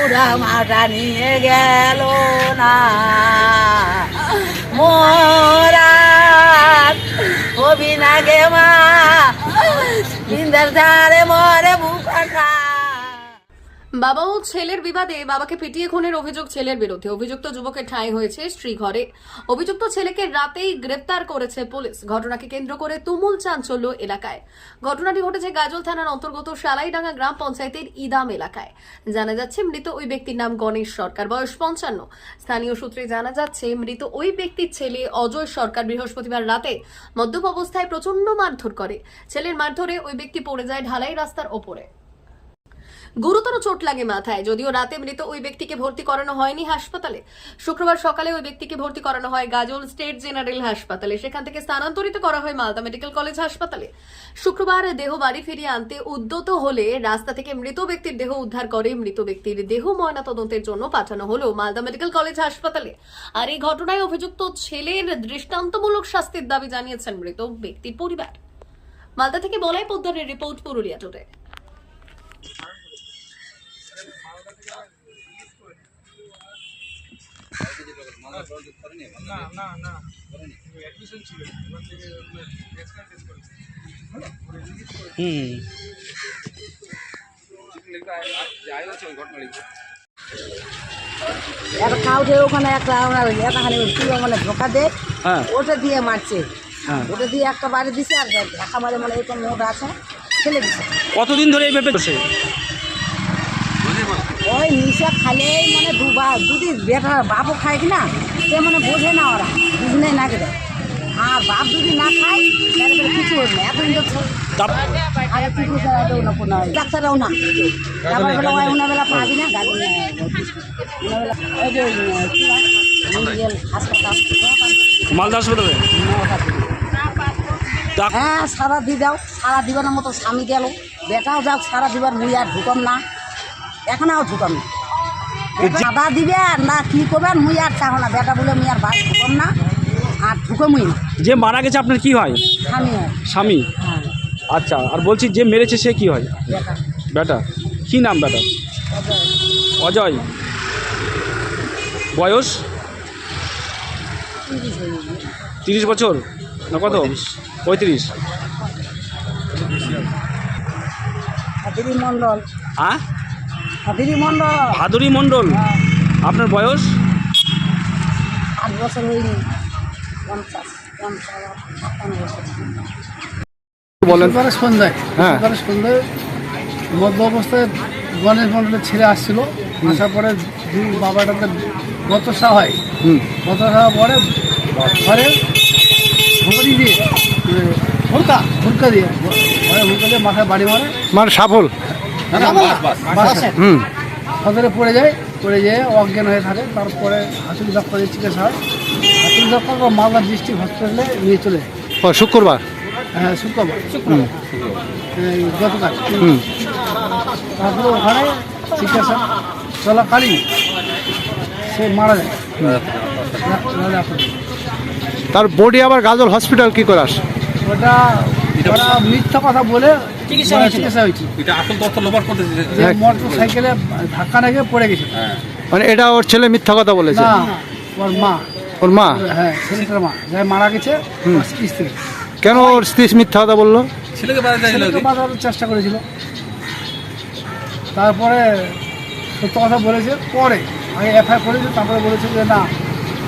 বুড়া মাটা নিয়ে গেল না মোরা হবি না গে মা বিন্দার ধারে মরে বুকা। বাবা ও ছেলের বিবাদে বাবাকে পিটিয়ে খুনের অভিযোগ ছেলের বিরুদ্ধে। অভিযুক্ত যুবকের ঠাঁই হয়েছে স্ত্রী ঘরে। অভিযুক্ত ছেলেকে রাতেই গ্রেপ্তার করেছে পুলিশ। ঘটনাকে কেন্দ্র করে তুমুল চাঞ্চল্য এলাকায়। ঘটনাটি ঘটেছে গাজল থানার অন্তর্গত শালাইডাঙ্গা গ্রাম পঞ্চায়েতের ইদাম এলাকায়। জানা যাচ্ছে মৃত ওই ব্যক্তির নাম গণেশ সরকার, বয়স 55। স্থানীয় সূত্রে জানা যাচ্ছে মৃত ওই ব্যক্তির ছেলে অজয় সরকার বৃহস্পতিবার রাতে মদ্যপ অবস্থায় প্রচন্ড মারধর করে। ছেলের মারধরে ওই ব্যক্তি পড়ে যায় ঢালাই রাস্তার ওপরে। গুরুতর চোট লাগে মাথায়। যদিও রাতে মৃত ওই ব্যক্তিকে ভর্তি করানো হয়নি হাসপাতালে। শুক্রবার সকালে ওই ব্যক্তিকে ভর্তি করানো হয় গাজল স্টেট জেনারেল হাসপাতালে। সেখান থেকে স্থানান্তরিত করা হয় মালদা মেডিকেল কলেজ হাসপাতালে। শুক্রবার দেহ বাড়ি ফিরিয়ে আনতে উদ্যত হলে রাস্তা থেকে মৃত ব্যক্তির দেহ উদ্ধার করে। মৃত ব্যক্তির দেহ ময়নাতদন্তের জন্য পাঠানো হলো মালদা মেডিকেল কলেজ হাসপাতালে। আর এই ঘটনায় অভিযুক্ত ছেলের দৃষ্টান্তমূলক শাস্তির দাবি জানিয়েছেন মৃত ব্যক্তির পরিবার। মালদা থেকে বলাই পোদ্দারের রিপোর্ট, পুরুলিয়া টুডে। একটা কাউঠে ওখানে একটা একাখানে মানে ধোকা দেয়, ওটা দিয়ে মারছে। ওটা দিয়ে একটা বাড়ি দিছে আর ঢাকা মারে মানে এরকম মোট আছে ফেলে দিচ্ছে। কতদিন ধরে এইভাবে করছে? ওই নিশা খালেই মানে দুবার যদি বেটা বাপও খায় কি না সে মানে বোঝে না, ওরা বুঝলে না কেটে। আর বাপ যদি না খায় তাহলে কিছু হবে না। এতদিন তো আগে কিছু না কোনো ডাক্তাররাও না আবার বেলা ওই উনাবেলা পাবি না গাড়ি উনাবেলা ওই যে হাসপাতাল মালদা হাসপাতালে। হ্যাঁ সারা দিয়ে দাও, সারা দিবার মতো স্বামী গেল, বেটাও যাও সারা দিবার মুই আর ঢুকম না, এখন আর ঢুকম না। সাদা দিবে না কি করবেন মুই আর চাহ না, বেটা বলে মুই আর ভাই ঢুকম না আর ঢুকমই না। যে মারা গেছে আপনার কি হয়? স্বামী হয়। স্বামী? হ্যাঁ আচ্ছা, আর বলছি যে মেরেছে সে কি হয়? বেটা। বেটা কি নাম? বেটা অজয়। বয়স 30 বছর না কত? 35। হাতিরি মণ্ডল। হ্যাঁ হাতিরি মণ্ডল। ভাদুরী মণ্ডল। আপনার বয়স? 8 বছর হয়নি, 50 58 বছর। বলেন। সন্ধ্যায় হ্যাঁ সন্ধ্যায় মধ্য অবস্থায় গণেশ মণ্ডলের ছেলে আসছিল। আসার পরে বাবাটাকে গতসা হয়। গতসা পরে ঘরে ভরি দিয়ে হুড়কা দিয়ে মাথায় বাড়ি মারে, মানে সাফল সদরে পড়ে যায়। অজ্ঞান হয়ে থাকে। তারপরে হাসুল দপ্তরে চিকিৎসা হয়। হাসুল দপ্তর মালদা ডিস্ট্রিক্ট হসপিটালে নিয়ে চলে যায়। শুক্রবার? হ্যাঁ শুক্রবার গতকাল। তারপরে ওখানে চিকিৎসা চলাকালীন সে মারা যায়। তার বডি আবার গাজল হসপিটাল কি করে আসে? ওটা মিথ্যা কথা বলে চিকিৎসা হয়েছে। মোটর সাইকেলে ধাক্কা লেগে পড়ে গেছে। মানে এটা ওর ছেলে মিথ্যা কথা বলেছে? না, ওর মা। ওর মা? হ্যাঁ ছেলেটার মা যাই মারা গেছে। স্ত্রী। কেন ওর স্ত্রী মিথ্যা কথা বললো? ছেলেকে বাঁচানোর চেষ্টা করেছিল। তারপরে সত্য কথা বলেছে পরে, আগে এফআইআর করেছে, তারপরে বলেছে যে না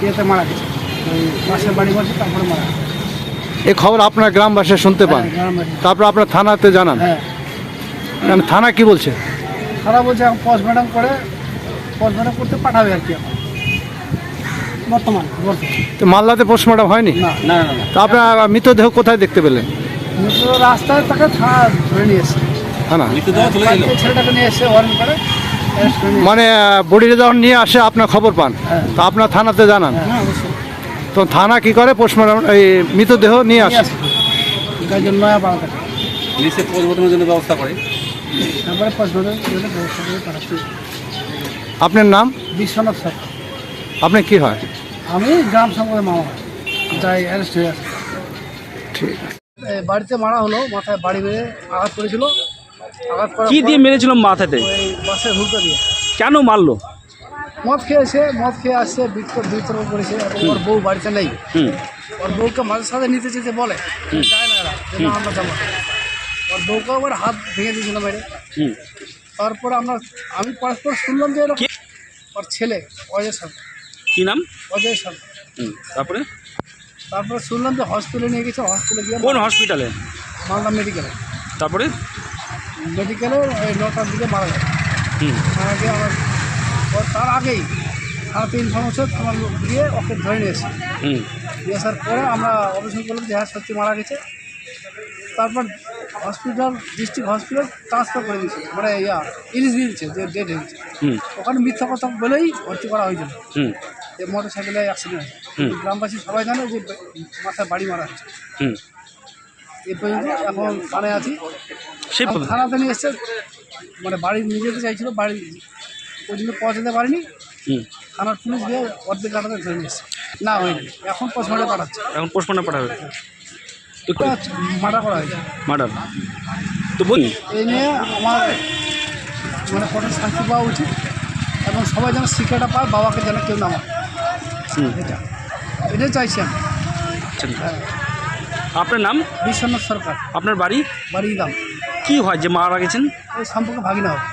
ইয়েতে মারা গেছে, ওই বাসের বাড়ি করছে, তারপরে মারা গেছে। এই খবর আপনার গ্রামবাসী শুনতে পান? তারপর আপনার থানাতে জানান? হ্যাঁ। থানা কি বলছে? তারা বলছে এখন পোস্টমর্টম করতে পাঠাবে আর কি। এখন বর্তমান তো মালদাতে পোস্টমর্টম হয়নি? না। তা আপনার মৃতদেহ কোথায় দেখতে পেলেন? রাস্তায় তাকে থানা ধরে নিয়ে এসছে। থানা ছেলেটাকে নিয়ে এসছে ওয়ারেন্ট করে। মানে বডি যখন নিয়ে আসে আপনার খবর পান, তা আপনার থানাতে জানান? হ্যাঁ অবশ্যই। তো থানা কি করে পোস্টমর্টম এই মৃতদেহ নিয়ে আসে? নয়া পাড়া থেকে পুলিশে পোস্টমর্টমের জন্য ব্যবস্থা করে, তারপরে পোস্টমর্টমের জন্য ব্যবস্থা করে পাঠাচ্ছি। আপনার নাম? বিশ্বনাথ স্যার। আপনি কি হয়? আমি গ্রাম সংঘের মামা যাই অ্যারেস্ট হয়ে আসে। ঠিক আছে। বাড়িতে মারা হলো, মাথায় বাড়ি বেড়ে আঘাত করেছিল। আঘাত করা কি দিয়ে মেরেছিল মাথাতে? ওই বাসের হুলকা দিয়ে। কেন মারলো? মদ খেয়ে আসছে বিতর্ক করেছে এবং ওর বউ বাড়িতে নেই। হুম ওর বউকে মাঝে সাথে নিতে চেয়েছে বলে যায় না এরা যে না আমরা যাবো না। ওর বউকে আবার হাত ভেঙে দিয়েছিল মেরে। হুম তারপরে আমি পরস্পর শুনলাম যে এরকম ওর ছেলে অজয় সরকার। কি নাম? অজয় সরকার। তারপরে শুনলাম যে হসপিটালে নিয়ে গেছে, হসপিটালে গিয়ে কোন হসপিটালে? মালদা মেডিকেলে। তারপরে ওই 9টার দিকে মারা যায়। হুম মারা গিয়ে তার আগেই 3.5 বছর আমার লোক গিয়ে ওকে ধরে নিয়েছে। হুম নিয়ে আসার পরে আমরা অপারেশন করলাম যে হ্যাঁ সত্যি মারা গেছে। তারপর ডিস্ট্রিক্ট হসপিটাল ট্রান্সফার করে দিয়েছে, মানে ইলিশ দিয়েছে যে ডেট হয়েছে। হুম ওখানে মিথ্যা কথা বলেই ভর্তি করা হয়েছিল হুম যে মোটর সাইকেলে অ্যাক্সিডেন্ট হয়েছে। হুম। গ্রামবাসী সবাই জানে যে মাথায় বাড়ি মারা হয়েছে। হুম এ পর্যন্ত এখন থানায় আছি। সে থানাতে নিয়ে এসছে, মানে বাড়ি নিয়ে যেতে চাইছিল, বাড়ি পর্যন্ত পৌঁছাতে পারিনি। হুম থানার পুলিশ গিয়ে অর্ধেক কাটাতে ধরে নিয়ে এসছে। না হয়নি, এখন পোস্টমর্টে পাঠাচ্ছে। এখন পোস্টমর্টম পাঠাবে তো মার্ডার করা হয়েছে। ম্যাডাম তো বলি এই নিয়ে আমার মানে কঠোর শাস্তি পাওয়া উচিত এবং সবাই যেন শিক্ষাটা পায়, বাবাকে যেন কেউ না মারে। হুম এটাই চাইছি আমি। হ্যাঁ, আপনার নাম? বিশ্বনাথ সরকার, আপনার বাড়ি? বাড়ি দাম। কি হয় যে মারা গেছেন? ওই সম্পর্কে ভাগিনা হবে।